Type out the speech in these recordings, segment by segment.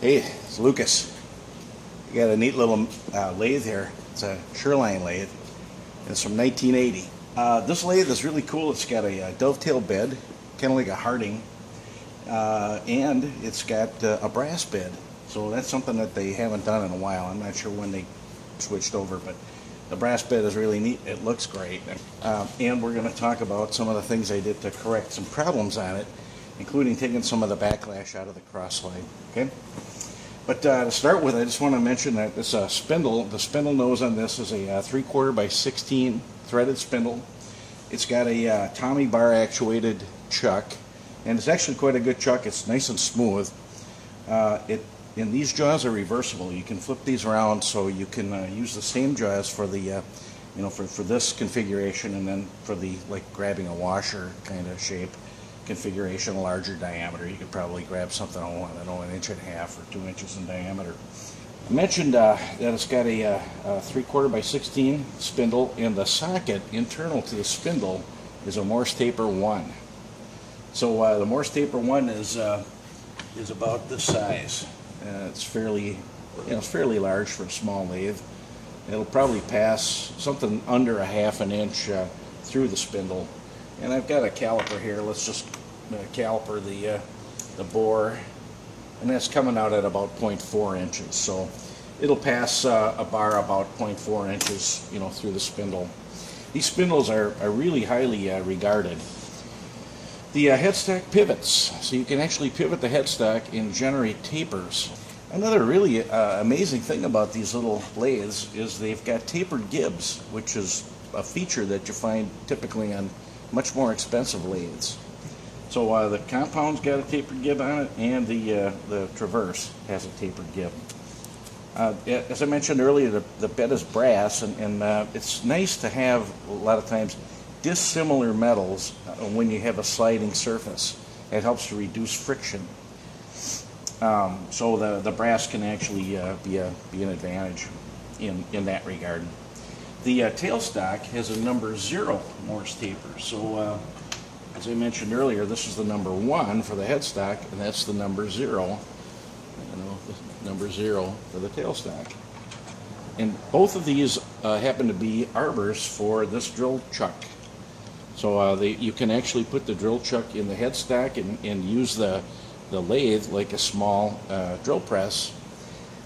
Hey, it's Lucas. You got a neat little lathe here. It's a Sherline lathe. It's from 1980. This lathe is really cool. It's got a dovetail bed, kind of like a Harding, and it's got a brass bed. So that's something that they haven't done in a while. I'm not sure when they switched over, but the brass bed is really neat. It looks great. And we're going to talk about some of the things I did to correct some problems on it, including taking some of the backlash out of the cross slide. Okay? But to start with, I just want to mention that this spindle, the spindle nose on this is a 3/4 by 16 threaded spindle. It's got a Tommy bar actuated chuck, and it's actually quite a good chuck. It's nice and smooth. And these jaws are reversible. You can flip these around, so you can use the same jaws for the, for this configuration, and then for the like grabbing a washer kind of shape configuration, a larger diameter. You could probably grab something, I don't know, 1.5 inches or 2 inches in diameter. I mentioned that it's got a 3/4 by 16 spindle, and the socket internal to the spindle is a Morse taper 1. So the Morse taper 1 is about this size. It's fairly large for a small lathe. It'll probably pass something under 1/2 inch through the spindle. And I've got a caliper here. Let's just caliper the bore, and that's coming out at about 0.4 inches. So it'll pass a bar about 0.4 inches, through the spindle. These spindles are really highly regarded. The headstock pivots, so you can actually pivot the headstock and generate tapers. Another really amazing thing about these little lathes is they've got tapered gibs, which is a feature that you find typically on much more expensive lathes. So the compound's got a tapered gib on it, and the traverse has a tapered gib. As I mentioned earlier, the bed is brass, and it's nice to have a lot of times dissimilar metals when you have a sliding surface. It helps to reduce friction. So the brass can actually be an advantage in that regard. The tailstock has a number 0 Morse taper. So as I mentioned earlier, this is the number 1 for the headstock, and that's the number 0. The number 0 for the tailstock. And both of these happen to be arbors for this drill chuck. So you can actually put the drill chuck in the headstock and use the lathe like a small drill press,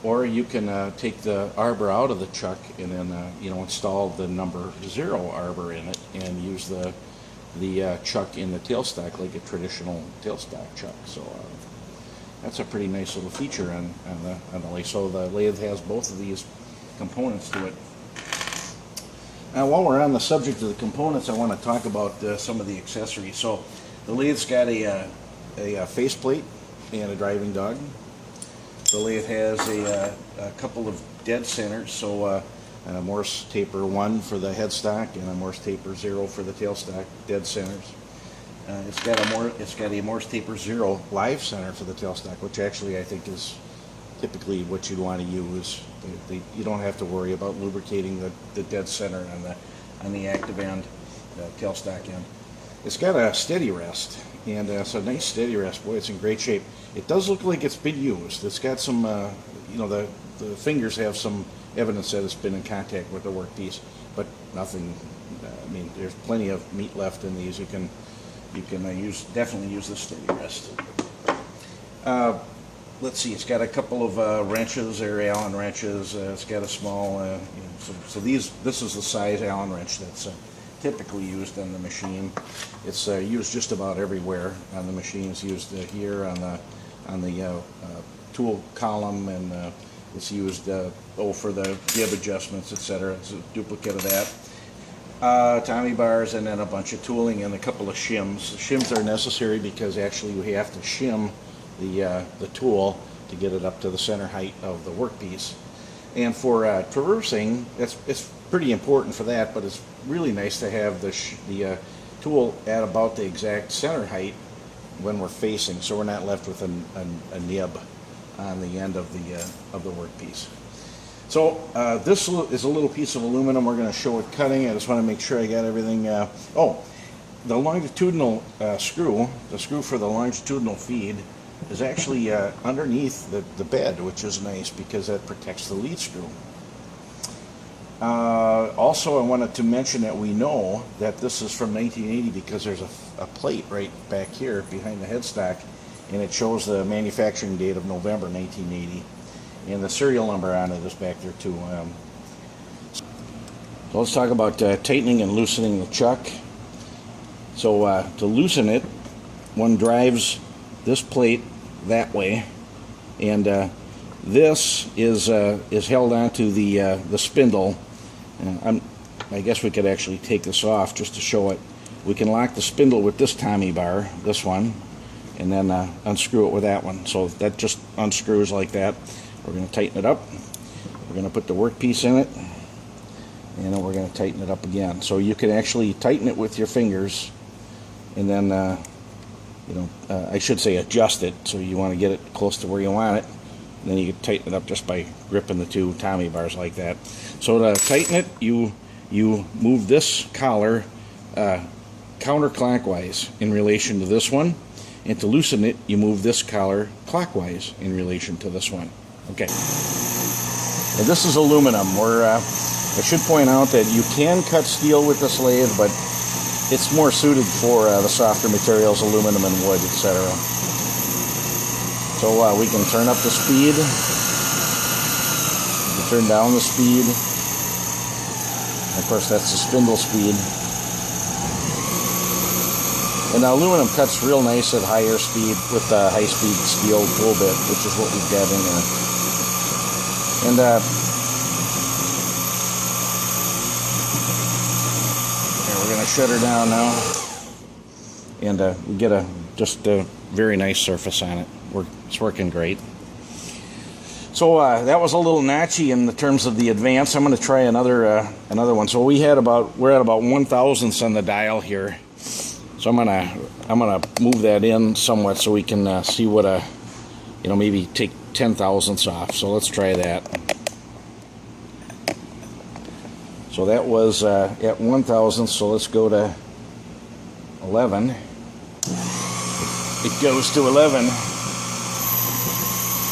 or you can take the arbor out of the chuck and then install the number 0 arbor in it and use the chuck in the tailstock like a traditional tailstock chuck. So that's a pretty nice little feature on the lathe. So the lathe has both of these components to it. Now, while we're on the subject of the components, I want to talk about some of the accessories. So the lathe's got a faceplate and a driving dog. The lathe has a couple of dead centers, so a Morse taper 1 for the headstock and a Morse taper 0 for the tailstock dead centers. It's got a Morse taper 0 live center for the tailstock, which actually I think is typically what you'd want to use. You don't have to worry about lubricating the dead center on the active end, the tailstock end. It's got a steady rest, and it's a nice steady rest. Boy, it's in great shape. It does look like it's been used. It's got some, the fingers have some evidence that it's been in contact with the workpiece, but nothing. There's plenty of meat left in these. You can definitely use the steady rest. Let's see, it's got a couple of wrenches, they're Allen wrenches. It's got a small, this is the size Allen wrench that's typically used on the machine. It's used just about everywhere on the machine. It's used here on the tool column, and it's used for the gib adjustments, etc. It's a duplicate of that. Tommy bars, and then a bunch of tooling and a couple of shims. The shims are necessary because actually you have to shim the tool to get it up to the center height of the workpiece. And for traversing, it's pretty important for that, but it's really nice to have the tool at about the exact center height when we're facing, so we're not left with a nib on the end of the workpiece. So this is a little piece of aluminum. We're going to show it cutting. I just want to make sure I got everything. The longitudinal screw, the screw for the longitudinal feed, is actually underneath the bed, which is nice because that protects the lead screw. Also, I wanted to mention that we know that this is from 1980 because there's a plate right back here behind the headstock, and it shows the manufacturing date of November 1980, and the serial number on it is back there too. So let's talk about tightening and loosening the chuck. So to loosen it, one drives this plate that way, and this is held onto the spindle. I guess we could actually take this off just to show it. We can lock the spindle with this Tommy bar, this one, and then unscrew it with that one. So that just unscrews like that. We're going to tighten it up. We're going to put the workpiece in it, and then we're going to tighten it up again. So you can actually tighten it with your fingers, and then I should say adjust it. So you want to get it close to where you want it. And then you can tighten it up just by gripping the two Tommy bars like that. So to tighten it, you move this collar counterclockwise in relation to this one, and to loosen it, you move this collar clockwise in relation to this one. Okay. And this is aluminum. I should point out that you can cut steel with this lathe, but it's more suited for the softer materials, aluminum and wood, etc. So we can turn up the speed, we can turn down the speed, and of course that's the spindle speed. And the aluminum cuts real nice at higher speed with the high-speed steel pull bit, which is what we've got in there. And we're going to shut her down now, and we get just a very nice surface on it. It's working great. So that was a little notchy in the terms of the advance. I'm going to try another one. So we're at about 1/1000th on the dial here. So I'm gonna move that in somewhat so we can see what maybe take 10/1000ths off. So let's try that. So that was at 1/1000th. So let's go to 11. It goes to 11.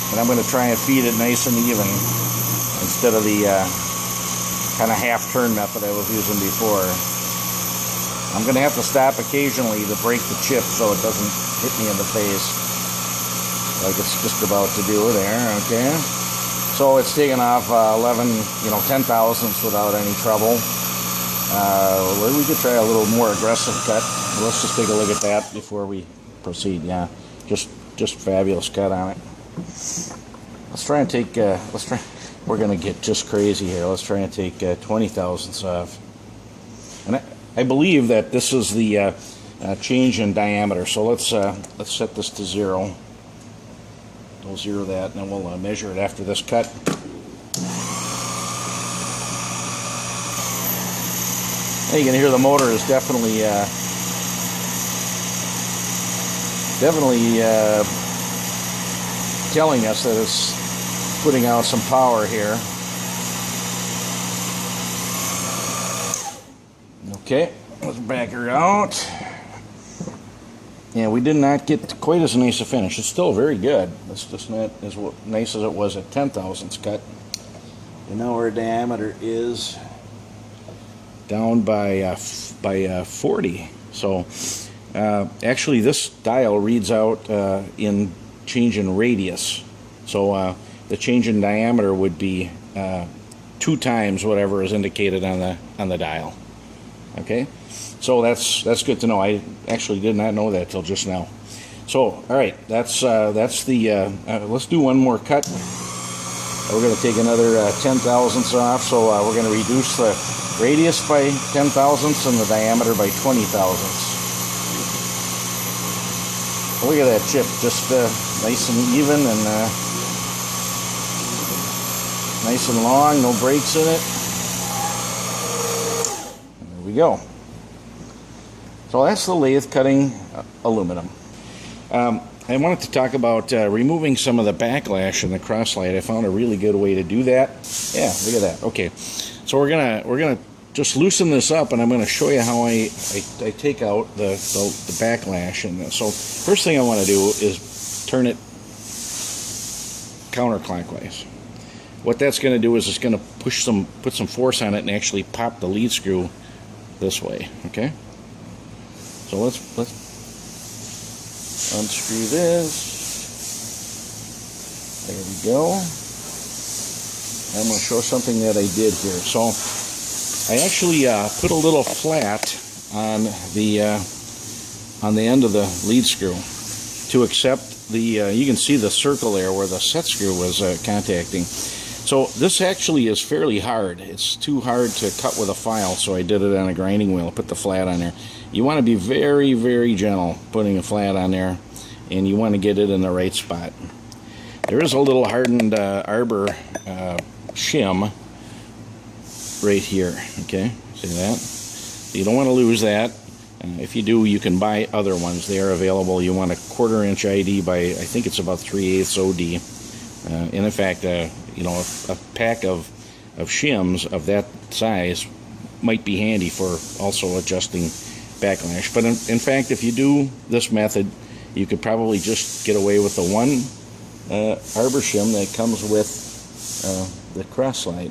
And I'm going to try and feed it nice and even instead of the kind of half-turn method I was using before. I'm going to have to stop occasionally to break the chip so it doesn't hit me in the face like it's just about to do there. Okay, so it's taken off 10/1000ths without any trouble. We could try a little more aggressive cut. Let's just take a look at that before we proceed. Yeah, just fabulous cut on it. Let's try and take. We're going to get just crazy here. Let's try and take 20/1000ths off. And I believe that this is the change in diameter. So let's set this to 0. We'll 0 that, and then we'll measure it after this cut. And you can hear the motor is definitely telling us that it's putting out some power here. Okay, let's back her out. Yeah, we did not get quite as nice a finish. It's still very good. It's just not as nice as it was at 10/1000ths cut. And now our diameter is down by 40. So actually this dial reads out in change in radius. So the change in diameter would be 2 times whatever is indicated on the dial. Okay, so that's good to know. I actually did not know that till just now. So all right, that's the let's do one more cut. We're going to take another 10/1000ths off. So we're going to reduce the radius by 10/1000ths and the diameter by 20/1000ths. Look at that chip, just nice and even and nice and long, no breaks in it. And there we go. So that's the lathe cutting aluminum. I wanted to talk about removing some of the backlash in the crosslight. I found a really good way to do that. Yeah, look at that. Okay, so we're gonna just loosen this up, and I'm going to show you how I take out the backlash in this. So first thing I want to do is turn it counterclockwise. What that's going to do is it's going to put some force on it and actually pop the lead screw this way. Okay. So let's unscrew this. There we go. I'm going to show something that I did here. So I actually put a little flat on the end of the lead screw to accept the. You can see the circle there where the set screw was contacting. So this actually is fairly hard. It's too hard to cut with a file, so I did it on a grinding wheel. Put the flat on there. You want to be very, very gentle putting a flat on there, and you want to get it in the right spot. There is a little hardened arbor shim right here. Okay, see that? You don't want to lose that. If you do, you can buy other ones. They are available. You want a 1/4 inch ID by, I think it's about 3/8 OD. And in fact, you know, a pack of shims of that size might be handy for also adjusting backlash. But in fact, if you do this method, you could probably just get away with the one arbor shim that comes with the cross slide.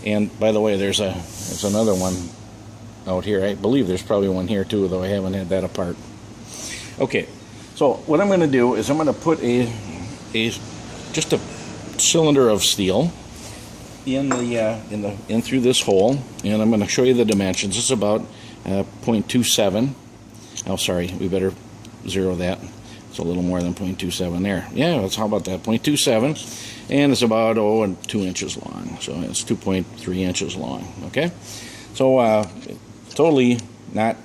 And by the way, there's another one out here. I believe there's probably one here too, though I haven't had that apart. Okay, so what I'm going to do is I'm going to put just a cylinder of steel in through this hole, and I'm going to show you the dimensions. It's about 0.27. Oh, sorry, we better zero that. It's a little more than 0.27 there. Yeah, let's, how about that? 0.27, and it's about 2 inches long. So it's 2.3 inches long. Okay, so totally not.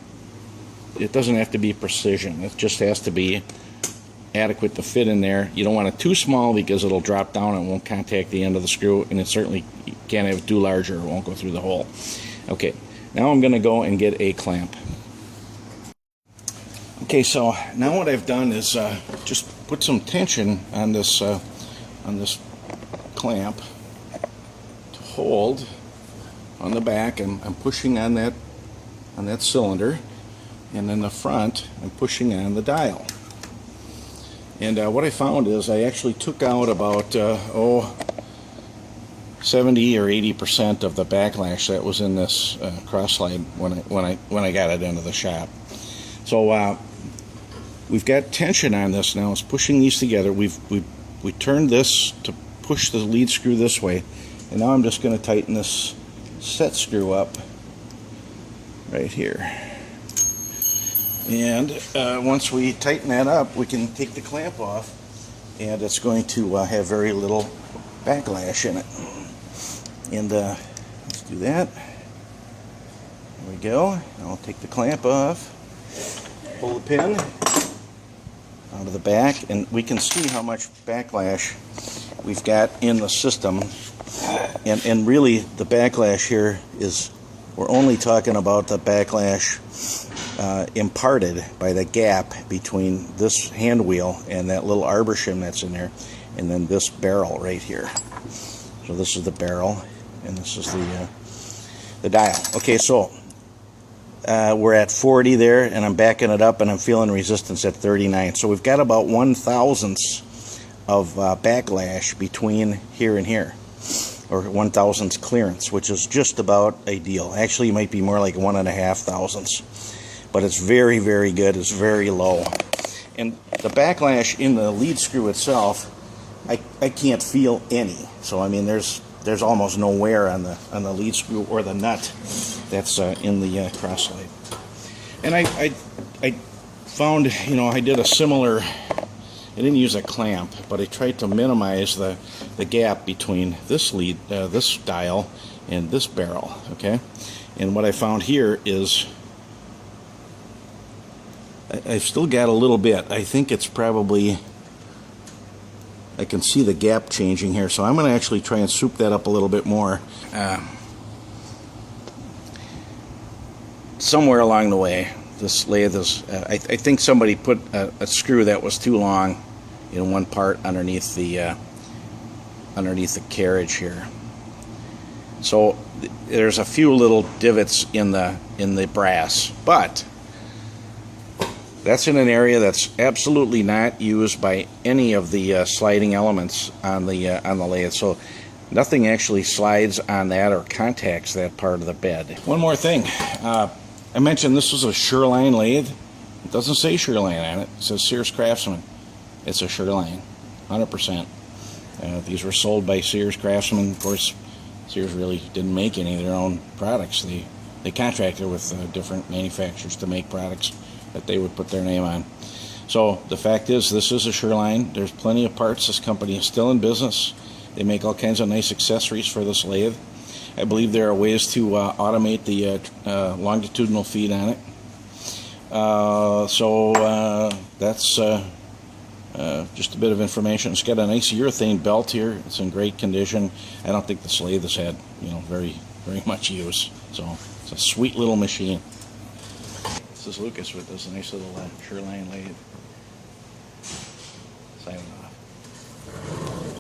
It doesn't have to be precision. It just has to be adequate to fit in there. You don't want it too small because it'll drop down and won't contact the end of the screw, and it certainly can't have it too large or it won't go through the hole. Okay, now I'm going to go and get a clamp. Okay, so now what I've done is just put some tension on this clamp to hold on the back. I'm pushing on that cylinder, and in the front I'm pushing on the dial. And what I found is I actually took out about 70 or 80% of the backlash that was in this cross slide when I got it into the shop. So we've got tension on this now. It's pushing these together. We turned this to push the lead screw this way, and now I'm just going to tighten this set screw up right here. And once we tighten that up, we can take the clamp off, and it's going to have very little backlash in it. And let's do that. There we go. Now I'll take the clamp off, pull the pin out of the back, and we can see how much backlash we've got in the system. And really, the backlash here is, we're only talking about the backlash imparted by the gap between this hand wheel and that little arbor shim that's in there, and then this barrel right here. So this is the barrel, and this is the dial. Okay, so we're at 40 there, and I'm backing it up, and I'm feeling resistance at 39. So we've got about 1/1000th of backlash between here and here, or 1/1000th clearance, which is just about ideal. Actually, it might be more like 1.5 but it's very, very good. It's very low. And the backlash in the lead screw itself, I can't feel any. So I mean, there's almost no wear on the lead screw or the nut that's in the cross slide. And I found, you know, I did a similar. I didn't use a clamp, but I tried to minimize the gap between this this dial and this barrel. Okay, and what I found here is I've still got a little bit. I think it's probably, I can see the gap changing here, so I'm going to actually try and soup that up a little bit more. Somewhere along the way, this lathe is, I think somebody put a screw that was too long in one part underneath the carriage here. So there's a few little divots in the brass, but That's in an area that's absolutely not used by any of the sliding elements on the lathe. So nothing actually slides on that or contacts that part of the bed. One more thing. I mentioned this was a Sherline lathe. It doesn't say Sherline on it. It says Sears Craftsman. It's a Sherline, 100%. These were sold by Sears Craftsman. Of course, Sears really didn't make any of their own products. They contracted with different manufacturers to make products that they would put their name on. So the fact is, this is a Sherline. There's plenty of parts. This company is still in business. They make all kinds of nice accessories for this lathe. I believe there are ways to automate the longitudinal feed on it. That's just a bit of information. It's got a nice urethane belt here. It's in great condition. I don't think this lathe has had, very much use. So it's a sweet little machine. This is Lucas with this nice little Sherline lathe.